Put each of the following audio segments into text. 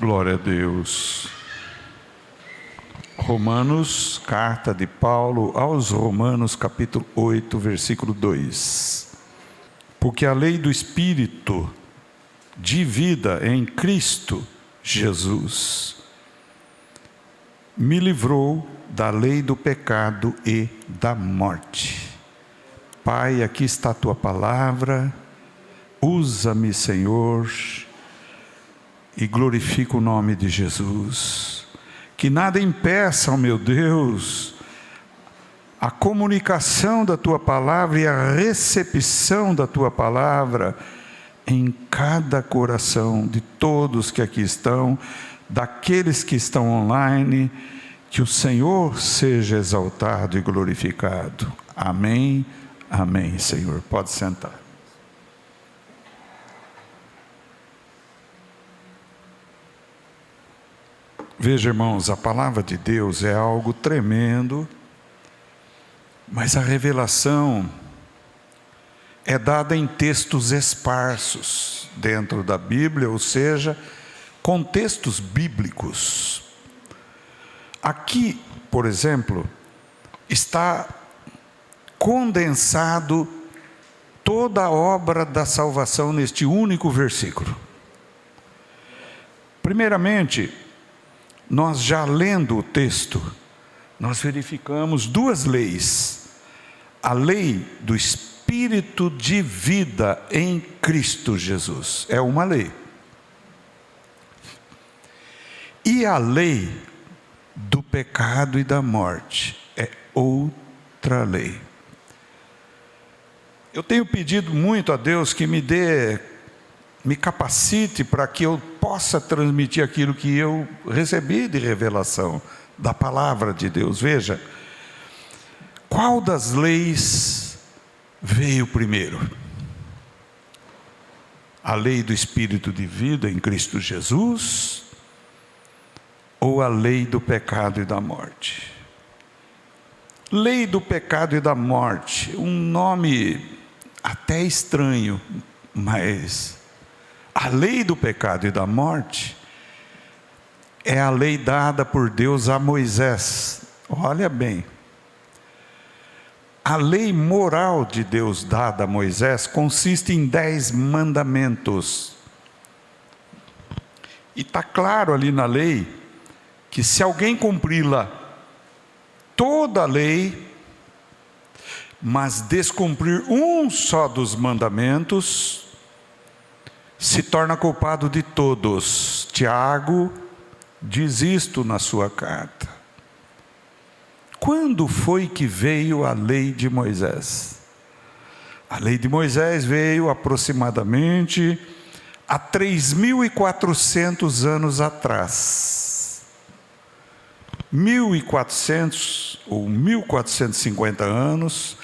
Glória a Deus. Romanos, carta de Paulo aos Romanos, capítulo 8, versículo 2. Porque a lei do Espírito de vida em Cristo Jesus me livrou da lei do pecado e da morte. Pai, aqui está a tua palavra, usa-me, Senhor, e glorifica o nome de Jesus. Que nada impeça, ó meu Deus, a comunicação da tua palavra e a recepção da tua palavra em cada coração de todos que aqui estão, daqueles que estão online. Que o Senhor seja exaltado e glorificado. Amém, amém, Senhor. Pode sentar. Veja, irmãos, a palavra de Deus é algo tremendo, mas a revelação é dada em textos esparsos dentro da Bíblia, ou seja, contextos bíblicos. Aqui, por exemplo, está condensado toda a obra da salvação neste único versículo. Primeiramente, nós já lendo o texto, nós verificamos duas leis. A lei do Espírito de vida em Cristo Jesus, é uma lei. E a lei do pecado e da morte é outra lei. Eu tenho pedido muito a Deus que me capacite para que eu possa transmitir aquilo que eu recebi de revelação da palavra de Deus. Veja, qual das leis veio primeiro? A lei do Espírito de vida em Cristo Jesus ou a lei do pecado e da morte? Lei do pecado e da morte, um nome até estranho, mas a lei do pecado e da morte é a lei dada por Deus a Moisés. Olha bem, a lei moral de Deus dada a Moisés consiste em 10 mandamentos. E está claro ali na lei que se alguém cumpri-la toda a lei, mas descumprir um só dos mandamentos, se torna culpado de todos. Tiago diz isto na sua carta. Quando foi que veio a lei de Moisés? A lei de Moisés veio aproximadamente há 3.400 anos atrás. 1.400 ou 1.450 anos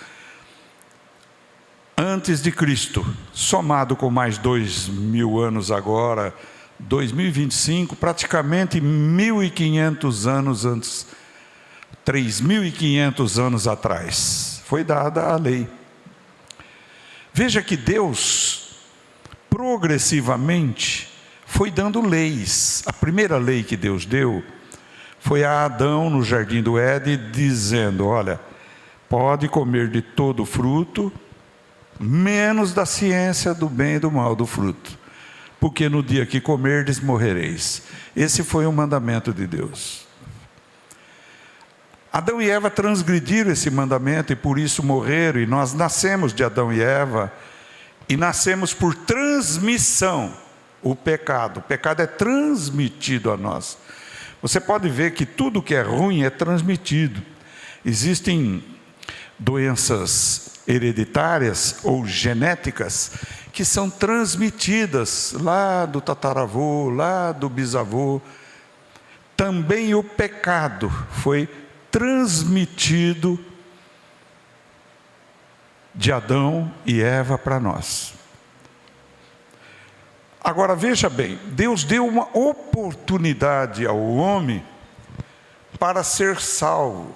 antes de Cristo, somado com mais 2.000 anos agora, 2025, praticamente 1.500 anos antes, 3.500 anos atrás, foi dada a lei. Veja que Deus, progressivamente, foi dando leis. A primeira lei que Deus deu foi a Adão no jardim do Éden, dizendo: olha, pode comer de todo o fruto, menos da ciência do bem e do mal do fruto, porque no dia que comerdes morrereis. Esse foi o mandamento de Deus. Adão e Eva transgrediram esse mandamento e por isso morreram, e nós nascemos de Adão e Eva, e nascemos por transmissão. O pecado é transmitido a nós. Você pode ver que tudo que é ruim é transmitido. Existem doenças hereditárias ou genéticas que são transmitidas lá do tataravô, lá do bisavô. Também o pecado foi transmitido de Adão e Eva para nós. Agora veja bem, Deus deu uma oportunidade ao homem para ser salvo.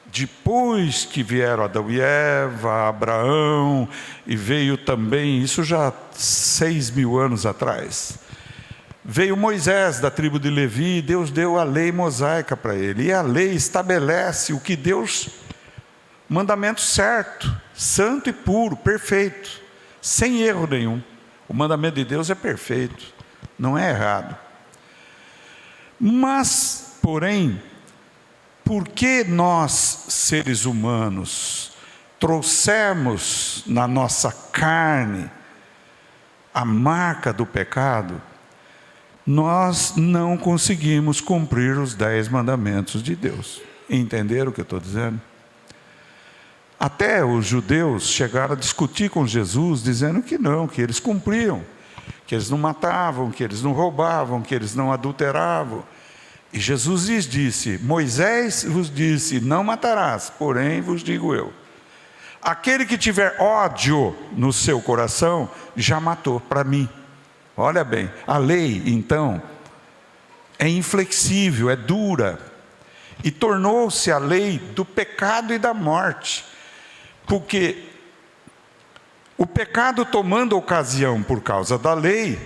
Depois que vieram Adão e Eva, Abraão, e veio também, isso já 6.000 anos atrás, veio Moisés da tribo de Levi, e Deus deu a lei mosaica para ele. E a lei estabelece o que Deus, mandamento certo, santo e puro, perfeito, sem erro nenhum. O mandamento de Deus é perfeito, não é errado. Mas, porém, por que nós, seres humanos, trouxemos na nossa carne a marca do pecado, nós não conseguimos cumprir os 10 mandamentos de Deus? Entenderam o que eu estou dizendo? Até os judeus chegaram a discutir com Jesus, dizendo que não, que eles cumpriam, que eles não matavam, que eles não roubavam, que eles não adulteravam. E Jesus lhes disse: Moisés vos disse, não matarás, porém vos digo eu, aquele que tiver ódio no seu coração, já matou para mim. Olha bem, a lei então é inflexível, é dura, e tornou-se a lei do pecado e da morte, porque o pecado, tomando ocasião por causa da lei,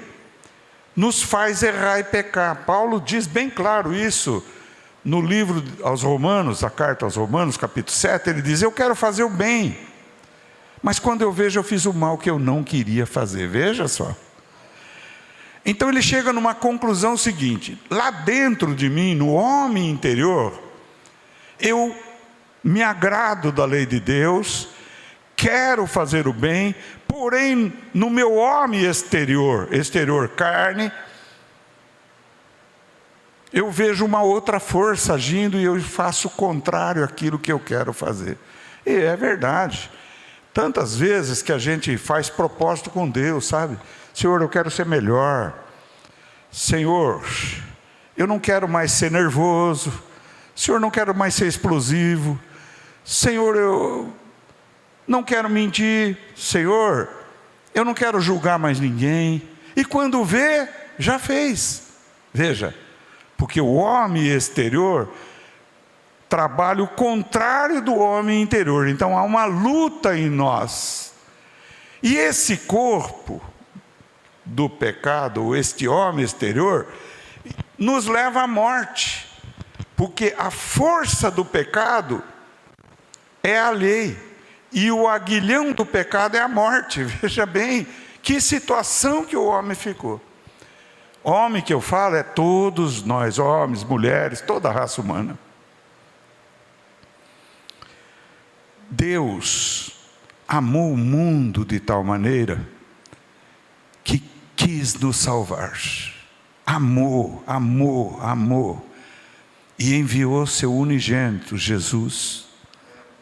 nos faz errar e pecar. Paulo diz bem claro isso no livro aos Romanos, a carta aos Romanos, capítulo 7, ele diz: eu quero fazer o bem, mas quando eu vejo, eu fiz o mal que eu não queria fazer. Veja só. Então ele chega numa conclusão seguinte: lá dentro de mim, no homem interior, eu me agrado da lei de Deus, quero fazer o bem, porém no meu homem exterior, carne, eu vejo uma outra força agindo e eu faço o contrário àquilo que eu quero fazer. E é verdade. Tantas vezes que a gente faz propósito com Deus, sabe? Senhor, eu quero ser melhor. Senhor, eu não quero mais ser nervoso. Senhor, não quero mais ser explosivo. Senhor, eu não quero mentir. Senhor, eu não quero julgar mais ninguém. E quando vê, já fez. Veja, porque o homem exterior trabalha o contrário do homem interior. Então há uma luta em nós. E esse corpo do pecado, ou este homem exterior, nos leva à morte. Porque a força do pecado é a lei. E o aguilhão do pecado é a morte. Veja bem, que situação que o homem ficou. Homem que eu falo é todos nós, homens, mulheres, toda a raça humana. Deus amou o mundo de tal maneira que quis nos salvar. Amou, amou, amou. E enviou seu unigênito, Jesus,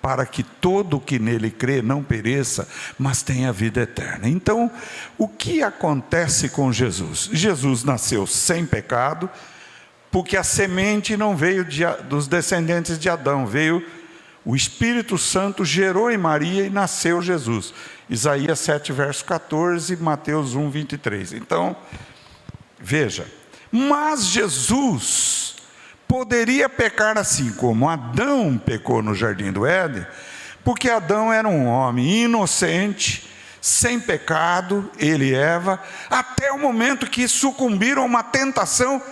para que todo o que nele crê não pereça, mas tenha vida eterna. Então, o que acontece com Jesus? Jesus nasceu sem pecado, porque a semente não veio dos descendentes de Adão, veio o Espírito Santo, gerou em Maria e nasceu Jesus. Isaías 7, verso 14, Mateus 1, 23. Então, veja, mas Jesus poderia pecar assim como Adão pecou no jardim do Éden, porque Adão era um homem inocente, sem pecado, ele e Eva, até o momento que sucumbiram a uma tentação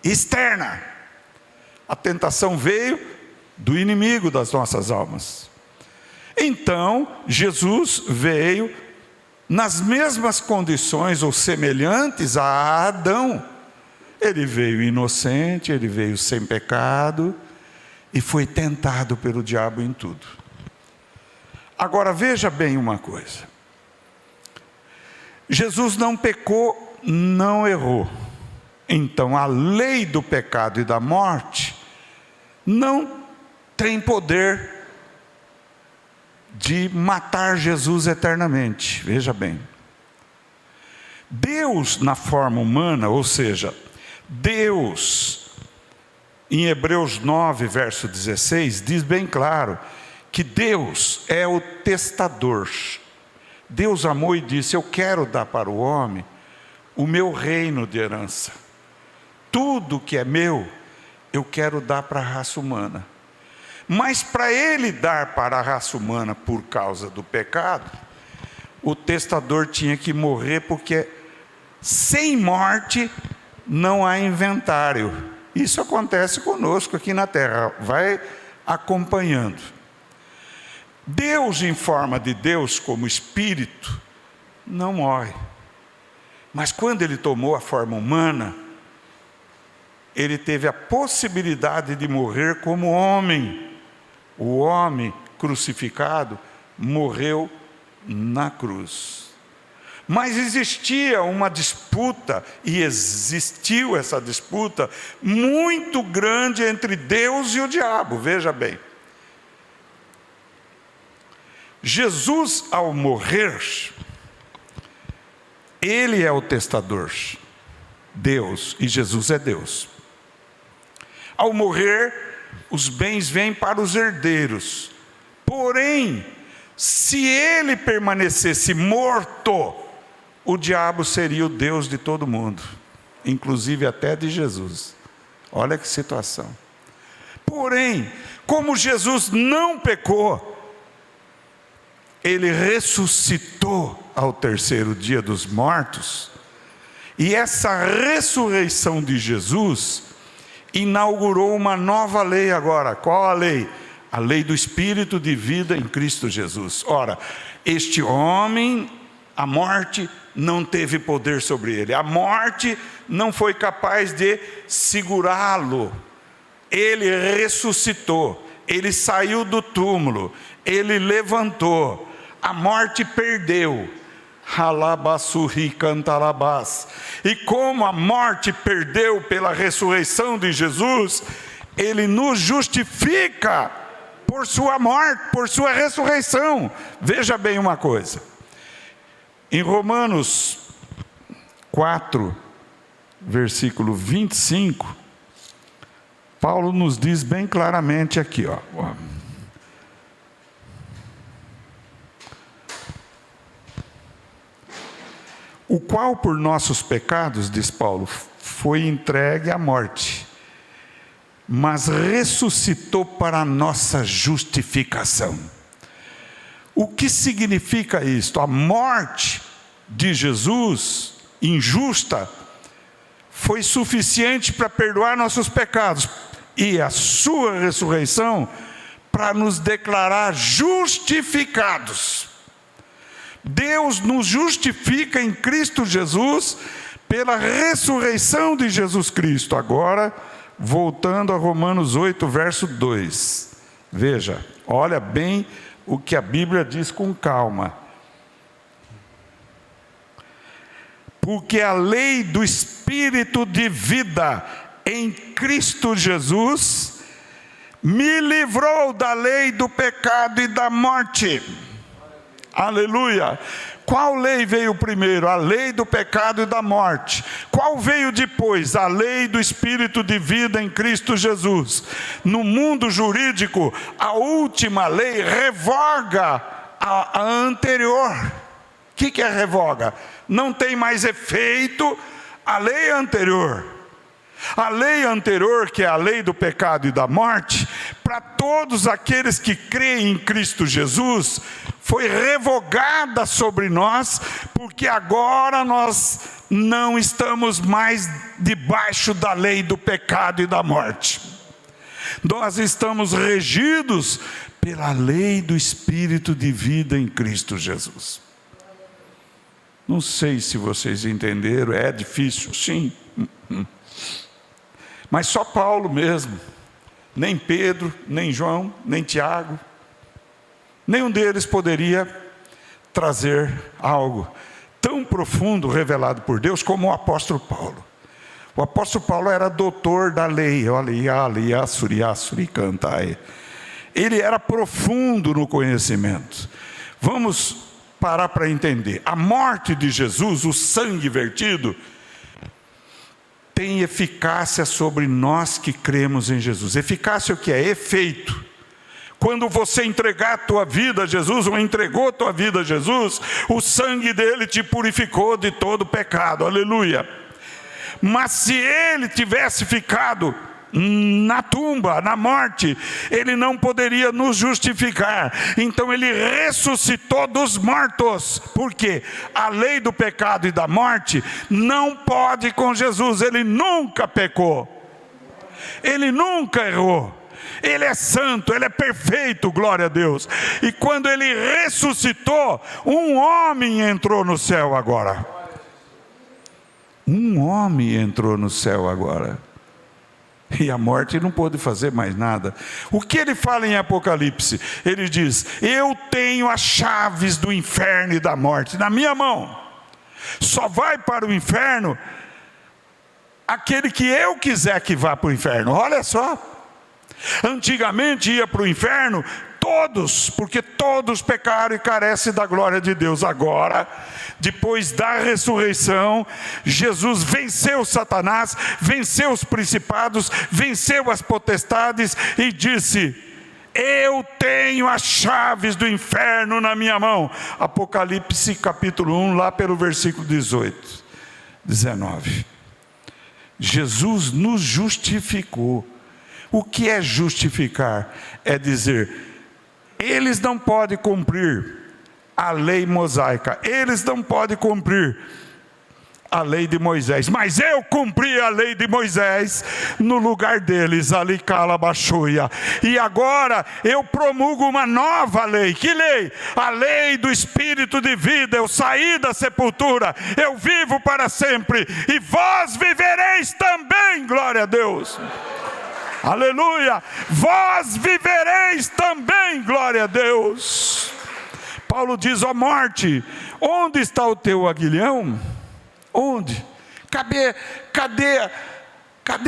externa. A tentação veio do inimigo das nossas almas. Então, Jesus veio nas mesmas condições ou semelhantes a Adão. Ele veio inocente, ele veio sem pecado e foi tentado pelo diabo em tudo. Agora veja bem uma coisa. Jesus não pecou, não errou. Então a lei do pecado e da morte não tem poder de matar Jesus eternamente. Veja bem. Deus na forma humana, ou seja, Deus, em Hebreus 9, verso 16, diz bem claro que Deus é o testador. Deus amou e disse: eu quero dar para o homem o meu reino de herança. Tudo que é meu, eu quero dar para a raça humana. Mas para ele dar para a raça humana por causa do pecado, o testador tinha que morrer, porque sem morte não há inventário. Isso acontece conosco aqui na terra, vai acompanhando. Deus, em forma de Deus, como Espírito, não morre. Mas quando ele tomou a forma humana, ele teve a possibilidade de morrer como homem. O homem crucificado morreu na cruz. Mas existia uma disputa, e existiu essa disputa muito grande entre Deus e o diabo, veja bem. Jesus, ao morrer, ele é o testador, Deus, e Jesus é Deus. Ao morrer, os bens vêm para os herdeiros. Porém, se ele permanecesse morto, o diabo seria o Deus de todo mundo, inclusive até de Jesus. Olha que situação. Porém, como Jesus não pecou, ele ressuscitou ao terceiro dia dos mortos, e essa ressurreição de Jesus inaugurou uma nova lei agora. Qual a lei? A lei do Espírito de vida em Cristo Jesus. Ora, este homem, a morte não teve poder sobre ele. A morte não foi capaz de segurá-lo. Ele ressuscitou. Ele saiu do túmulo. Ele levantou. A morte perdeu. Halabassurri cantalabás. E como a morte perdeu pela ressurreição de Jesus, ele nos justifica por sua morte, por sua ressurreição. Veja bem uma coisa. Em Romanos 4, versículo 25, Paulo nos diz bem claramente aqui, ó. O qual por nossos pecados, diz Paulo, foi entregue à morte, mas ressuscitou para a nossa justificação. O que significa isto? A morte de Jesus, injusta, foi suficiente para perdoar nossos pecados, e a sua ressurreição para nos declarar justificados. Deus nos justifica em Cristo Jesus pela ressurreição de Jesus Cristo. Agora, voltando a Romanos 8, verso 2. Veja, olha bem o que a Bíblia diz com calma. Porque a lei do Espírito de vida em Cristo Jesus me livrou da lei do pecado e da morte. Aleluia! Qual lei veio primeiro? A lei do pecado e da morte. Qual veio depois? A lei do Espírito de vida em Cristo Jesus. No mundo jurídico, a última lei revoga a anterior. O que é revoga? Não tem mais efeito a lei anterior. A lei anterior, que é a lei do pecado e da morte, para todos aqueles que creem em Cristo Jesus, foi revogada sobre nós, porque agora nós não estamos mais debaixo da lei do pecado e da morte. Nós estamos regidos pela lei do Espírito de vida em Cristo Jesus. Não sei se vocês entenderam, é difícil, sim. Mas só Paulo mesmo, nem Pedro, nem João, nem Tiago, nenhum deles poderia trazer algo tão profundo revelado por Deus como o apóstolo Paulo. O apóstolo Paulo era doutor da lei, ele era profundo no conhecimento. Vamos parar para entender. A morte de Jesus, o sangue vertido, tem eficácia sobre nós que cremos em Jesus. Eficácia o que é? Efeito. Quando você entregar a tua vida a Jesus, ou entregou a tua vida a Jesus, o sangue dele te purificou de todo pecado, aleluia. Mas se ele tivesse ficado na tumba, na morte, ele não poderia nos justificar. Então ele ressuscitou dos mortos, porque a lei do pecado e da morte não pode com Jesus. Ele nunca pecou, ele nunca errou, ele é santo, ele é perfeito, glória a Deus. E quando ele ressuscitou, um homem entrou no céu agora. Um homem entrou no céu agora. E a morte não pôde fazer mais nada. O que ele fala em Apocalipse? Ele diz: eu tenho as chaves do inferno e da morte na minha mão. Só vai para o inferno aquele que eu quiser que vá para o inferno. Olha só. Antigamente ia para o inferno todos, porque todos pecaram e carecem da glória de Deus. Agora, depois da ressurreição, Jesus venceu Satanás, venceu os principados, venceu as potestades e disse: eu tenho as chaves do inferno na minha mão. Apocalipse capítulo 1, lá pelo versículo 18, 19. Jesus nos justificou. O que é justificar? É dizer: eles não podem cumprir a lei mosaica, eles não podem cumprir a lei de Moisés, mas eu cumpri a lei de Moisés no lugar deles, ali calabachoia. E agora eu promulgo uma nova lei. Que lei? A lei do Espírito de vida. Eu saí da sepultura, eu vivo para sempre, e vós vivereis também, glória a Deus. Aleluia, vós vivereis também, glória a Deus. Paulo diz: ó morte, onde está o teu aguilhão? Onde? Cadê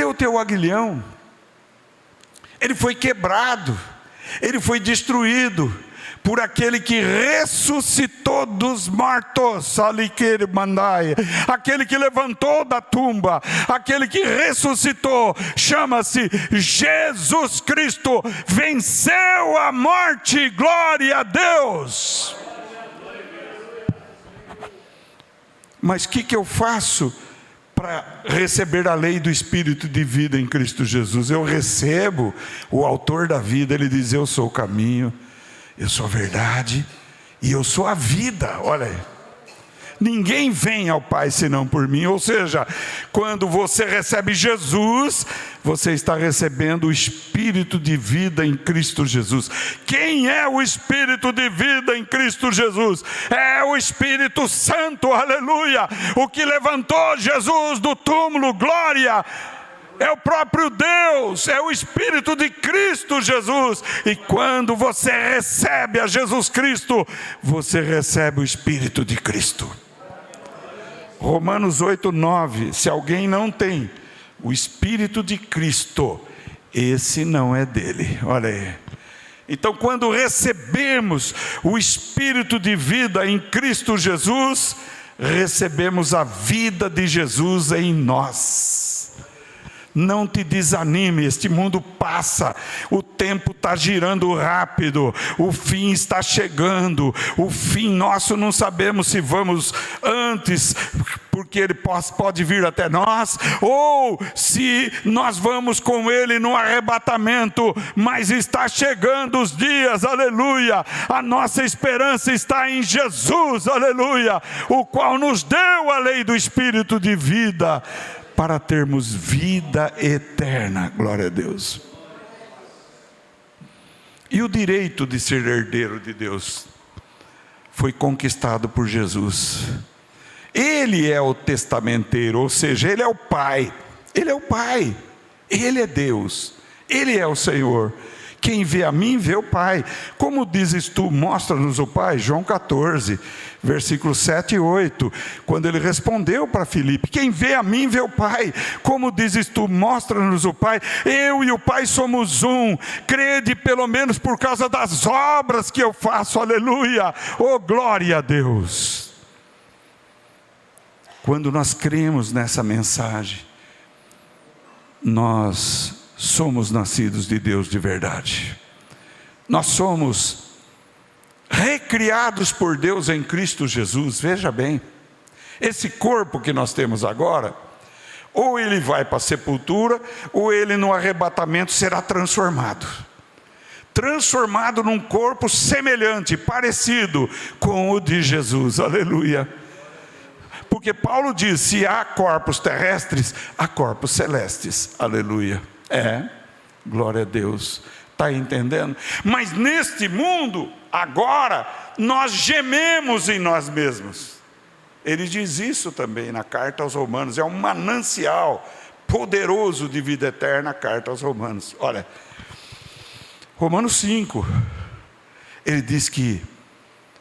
o teu aguilhão? Ele foi quebrado, ele foi destruído por aquele que ressuscitou dos mortos, aquele que levantou da tumba, aquele que ressuscitou, chama-se Jesus Cristo, venceu a morte, glória a Deus. Mas o que eu faço para receber a lei do Espírito de vida em Cristo Jesus? Eu recebo o autor da vida. Ele diz: eu sou o caminho, eu sou a verdade e eu sou a vida. Olha aí. Ninguém vem ao Pai senão por mim. Ou seja, quando você recebe Jesus, você está recebendo o Espírito de vida em Cristo Jesus. Quem é o Espírito de vida em Cristo Jesus? É o Espírito Santo, aleluia. O que levantou Jesus do túmulo, glória. É o próprio Deus, é o Espírito de Cristo Jesus. E quando você recebe a Jesus Cristo, você recebe o Espírito de Cristo. Romanos 8, 9. Se alguém não tem o Espírito de Cristo, esse não é dele. Olha aí. Então, quando recebemos o Espírito de vida em Cristo Jesus, recebemos a vida de Jesus em nós. Não te desanime, este mundo passa, o tempo está girando rápido, o fim está chegando. O fim nosso não sabemos se vamos antes, porque ele pode vir até nós, ou se nós vamos com ele no arrebatamento, mas está chegando os dias, aleluia. A nossa esperança está em Jesus, aleluia, o qual nos deu a lei do Espírito de vida, para termos vida eterna, glória a Deus. E o direito de ser herdeiro de Deus foi conquistado por Jesus. Ele é o testamenteiro, ou seja, Ele é o Pai. Ele é o Pai, Ele é Deus, Ele é o Senhor. Quem vê a mim, vê o Pai. Como dizes tu, mostra-nos o Pai. João 14, versículos 7 e 8. Quando ele respondeu para Filipe: quem vê a mim, vê o Pai. Como dizes tu, mostra-nos o Pai. Eu e o Pai somos um. Crede pelo menos por causa das obras que eu faço. Aleluia. Oh, glória a Deus. Quando nós cremos nessa mensagem, nós somos nascidos de Deus de verdade. Nós somos recriados por Deus em Cristo Jesus. Veja bem, esse corpo que nós temos agora, ou ele vai para a sepultura, ou ele no arrebatamento será transformado. Transformado num corpo semelhante, parecido com o de Jesus, aleluia. Porque Paulo diz, se há corpos terrestres, há corpos celestes, aleluia. Glória a Deus, está entendendo? Mas neste mundo, agora, nós gememos em nós mesmos. Ele diz isso também na carta aos Romanos, é um manancial poderoso de vida eterna, a carta aos Romanos. Olha, Romanos 5, ele diz que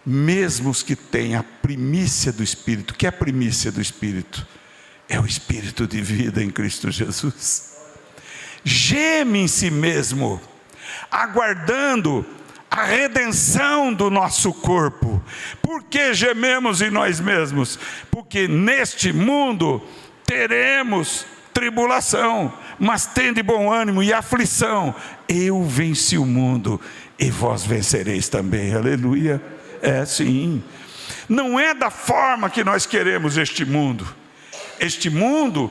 mesmo os que têm a primícia do Espírito, que é a primícia do Espírito? É o Espírito de vida em Cristo Jesus. Geme em si mesmo, aguardando a redenção do nosso corpo. Por que gememos em nós mesmos? Porque neste mundo teremos tribulação, mas tende bom ânimo e aflição. Eu venci o mundo e vós vencereis também, aleluia. Sim, não é da forma que nós queremos este mundo. Este mundo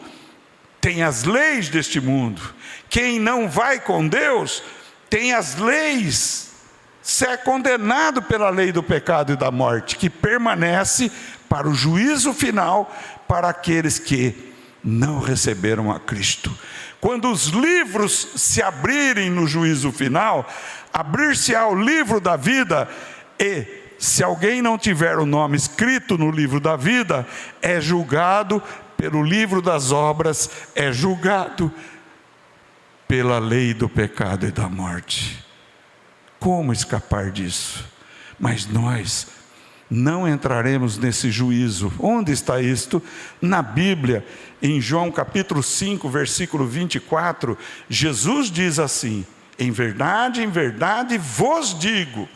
tem as leis deste mundo. Quem não vai com Deus tem as leis, se é condenado pela lei do pecado e da morte, que permanece para o juízo final para aqueles que não receberam a Cristo. Quando os livros se abrirem no juízo final, abrir-se-á o livro da vida, e se alguém não tiver o nome escrito no livro da vida, é julgado pelo livro das obras, é julgado pela lei do pecado e da morte. Como escapar disso? Mas nós não entraremos nesse juízo. Onde está isto? Na Bíblia, em João capítulo 5, versículo 24, Jesus diz assim: em verdade vos digo,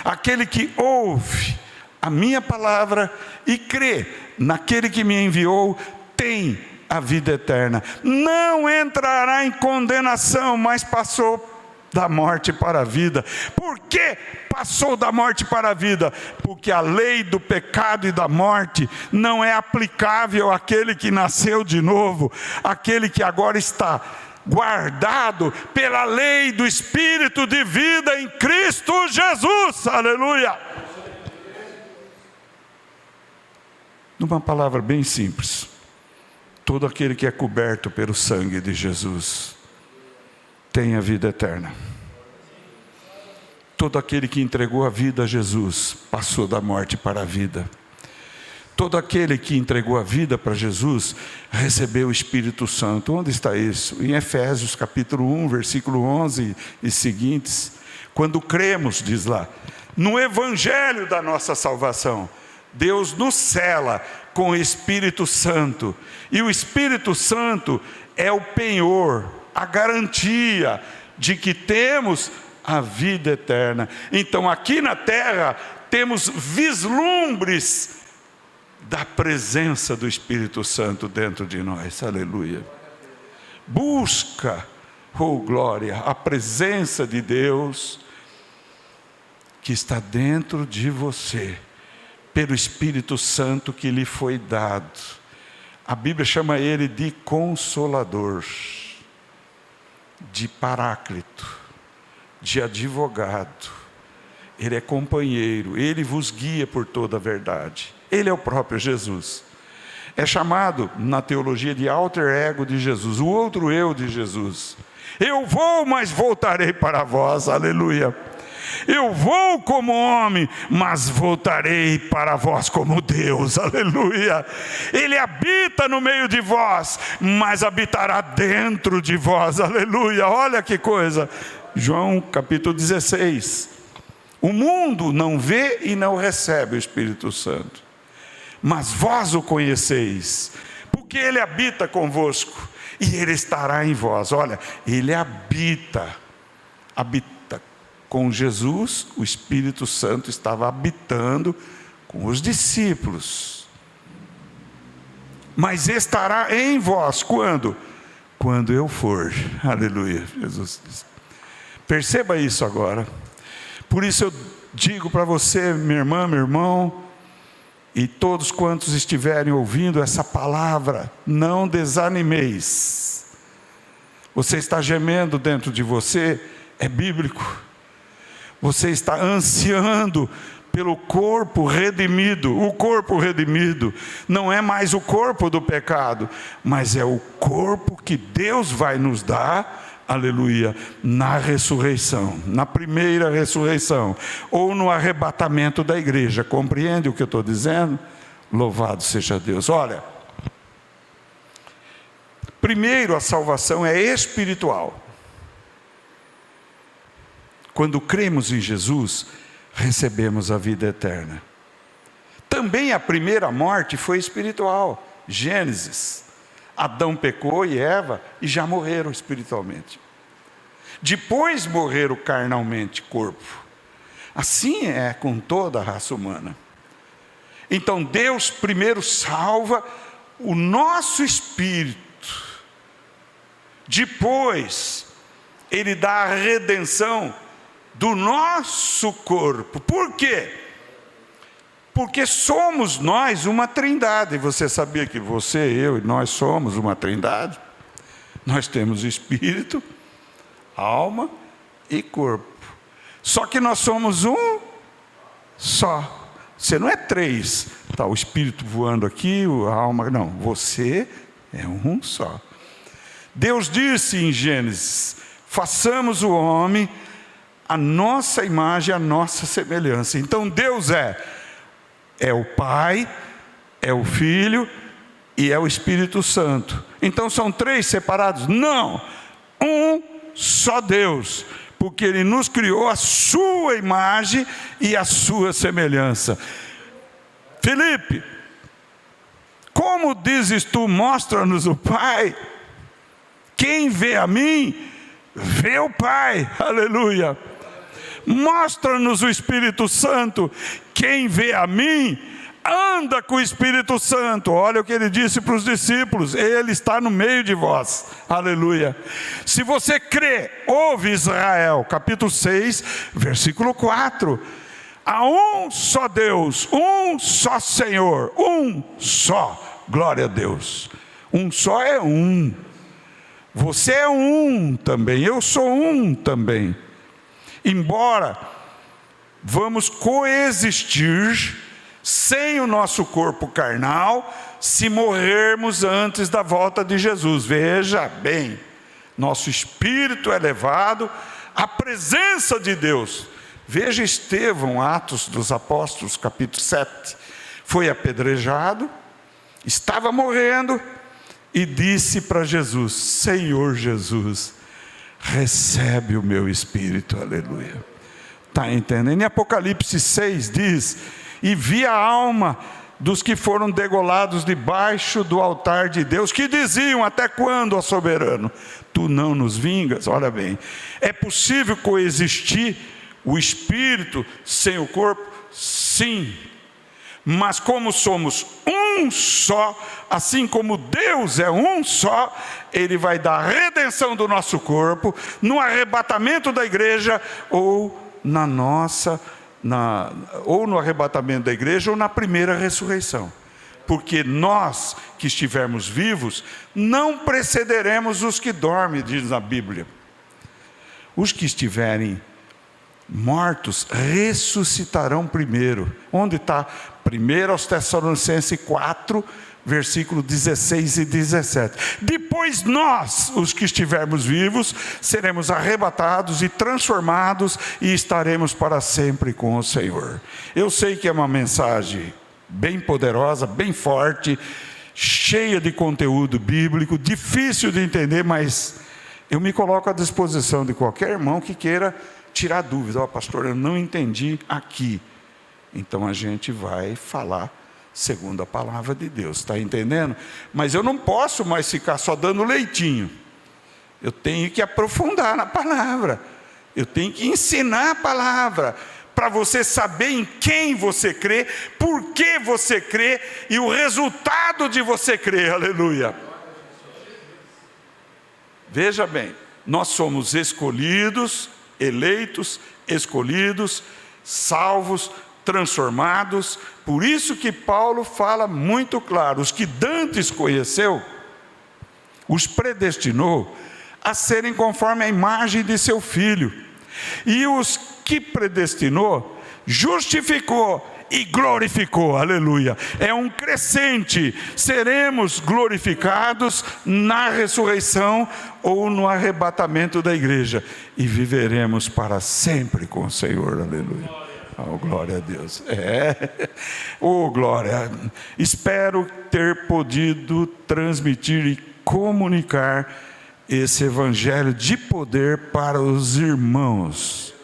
aquele que ouve a minha palavra e crê naquele que me enviou, tem a vida eterna. Não entrará em condenação, mas passou da morte para a vida. Por que passou da morte para a vida? Porque a lei do pecado e da morte não é aplicável àquele que nasceu de novo, aquele que agora está guardado pela lei do Espírito de vida em Cristo Jesus, aleluia. Numa palavra bem simples, todo aquele que é coberto pelo sangue de Jesus tem a vida eterna. Todo aquele que entregou a vida a Jesus passou da morte para a vida. Todo aquele que entregou a vida para Jesus recebeu o Espírito Santo. Onde está isso? Em Efésios capítulo 1, versículo 11 e seguintes. Quando cremos, diz lá, no Evangelho da nossa salvação, Deus nos sela com o Espírito Santo. E o Espírito Santo é o penhor, a garantia de que temos a vida eterna. Então aqui na terra temos vislumbres da presença do Espírito Santo dentro de nós, aleluia. Busca, oh glória, a presença de Deus que está dentro de você, pelo Espírito Santo que lhe foi dado. A Bíblia chama ele de Consolador, de Paráclito, de advogado. Ele é companheiro, ele vos guia por toda a verdade. Ele é o próprio Jesus. É chamado na teologia de alter ego de Jesus, o outro eu de Jesus. Eu vou, mas voltarei para vós, aleluia. Eu vou como homem, mas voltarei para vós como Deus, aleluia. Ele habita no meio de vós, mas habitará dentro de vós, aleluia. Olha que coisa. João capítulo 16. O mundo não vê e não recebe o Espírito Santo, mas vós o conheceis, porque ele habita convosco e ele estará em vós. Olha, ele habita com Jesus. O Espírito Santo estava habitando com os discípulos, mas estará em vós quando? Quando eu for, aleluia. Jesus diz. Perceba isso agora. Por isso eu digo para você, minha irmã, meu irmão, E todos quantos estiverem ouvindo essa palavra, não desanimeis. Você está gemendo dentro de você, é bíblico. Você está ansiando pelo corpo redimido. O corpo redimido não é mais o corpo do pecado, mas é o corpo que Deus vai nos dar, aleluia, na ressurreição, na primeira ressurreição, ou no arrebatamento da igreja. Compreende o que eu estou dizendo? Louvado seja Deus. Olha, primeiro a salvação é espiritual. Quando cremos em Jesus, recebemos a vida eterna. Também a primeira morte foi espiritual. Gênesis. Adão pecou e Eva e já morreram espiritualmente. Depois morreram carnalmente, corpo. Assim é com toda a raça humana. Então Deus primeiro salva o nosso espírito. Depois Ele dá a redenção do nosso corpo. Por quê? Porque somos nós uma trindade. Você sabia que você, eu e nós somos uma trindade? Nós temos espírito, alma e corpo. Só que nós somos um só. Você não é três. Está o espírito voando aqui, a alma... Não, você é um só. Deus disse em Gênesis: façamos o homem a nossa imagem, a nossa semelhança. Então Deus é o Pai, é o Filho e é o Espírito Santo. Então são três separados? Não, um só Deus, porque Ele nos criou a sua imagem e a sua semelhança. Felipe, como dizes tu, mostra-nos o Pai? Quem vê a mim, vê o Pai. Aleluia. Mostra-nos o Espírito Santo. Quem vê a mim, anda com o Espírito Santo. Olha o que ele disse para os discípulos: Ele está no meio de vós. Aleluia. Se você crê, ouve Israel, capítulo 6, versículo 4. Há um só Deus, um só Senhor, um só. Glória a Deus. Um só é um. Você é um também, eu sou um também. Embora vamos coexistir sem o nosso corpo carnal, se morrermos antes da volta de Jesus. Veja bem, nosso espírito é levado à presença de Deus. Veja Estevão, Atos dos Apóstolos, capítulo 7. Foi apedrejado, estava morrendo e disse para Jesus: Senhor Jesus, recebe o meu espírito. Aleluia. Está entendendo? Em Apocalipse 6 diz: e vi a alma dos que foram degolados debaixo do altar de Deus, que diziam: até quando, ó soberano, tu não nos vingas? Olha bem, é possível coexistir o espírito sem o corpo? Sim. Mas como somos um só, assim como Deus é um só, Ele vai dar a redenção do nosso corpo no arrebatamento da igreja, ou ou no arrebatamento da igreja, ou na primeira ressurreição. Porque nós que estivermos vivos, não precederemos os que dormem, diz a Bíblia. Os que estiverem mortos ressuscitarão primeiro. Onde está? 1 aos Tessalonicenses 4, versículos 16 e 17. Depois nós, os que estivermos vivos, seremos arrebatados e transformados e estaremos para sempre com o Senhor. Eu sei que é uma mensagem bem poderosa, bem forte, cheia de conteúdo bíblico, difícil de entender, mas eu me coloco à disposição de qualquer irmão que queira tirar dúvida. Pastor, eu não entendi aqui. Então a gente vai falar segundo a palavra de Deus, está entendendo? Mas eu não posso mais ficar só dando leitinho. Eu tenho que aprofundar na palavra. Eu tenho que ensinar a palavra, para você saber em quem você crê, por que você crê e o resultado de você crer. Aleluia. Veja bem, nós somos escolhidos, eleitos, escolhidos, salvos transformados. Por isso que Paulo fala muito claro: os que dantes conheceu, os predestinou a serem conforme a imagem de seu Filho, e os que predestinou, justificou e glorificou. Aleluia. É um crescente. Seremos glorificados na ressurreição ou no arrebatamento da igreja, e viveremos para sempre com o Senhor. Aleluia. Oh, glória a Deus. Oh, glória. Espero ter podido transmitir e comunicar esse evangelho de poder para os irmãos.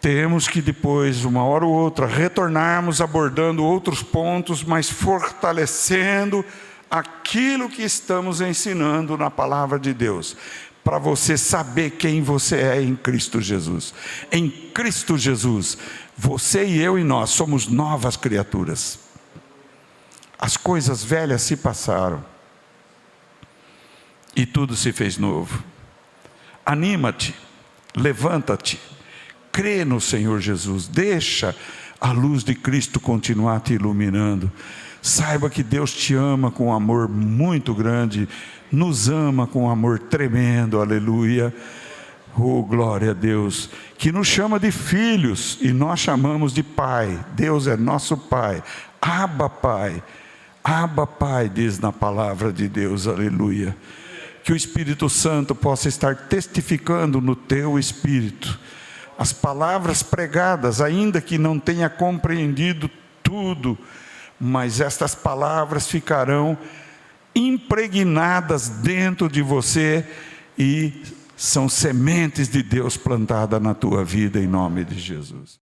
Temos que depois, uma hora ou outra, retornarmos abordando outros pontos, mas fortalecendo aquilo que estamos ensinando na palavra de Deus, para você saber quem você é em Cristo Jesus. Em Cristo Jesus, você e eu e nós somos novas criaturas. As coisas velhas se passaram e tudo se fez novo. Anima-te, levanta-te, crê no Senhor Jesus, deixa a luz de Cristo continuar te iluminando. Saiba que Deus te ama com um amor muito grande, nos ama com um amor tremendo. Aleluia. Oh, glória a Deus, que nos chama de filhos e nós chamamos de Pai. Deus é nosso Pai. Abba, Pai. Abba, Pai, diz na palavra de Deus. Aleluia. Que o Espírito Santo possa estar testificando no teu espírito as palavras pregadas, ainda que não tenha compreendido tudo, mas estas palavras ficarão impregnadas dentro de você e são sementes de Deus plantadas na tua vida, em nome de Jesus.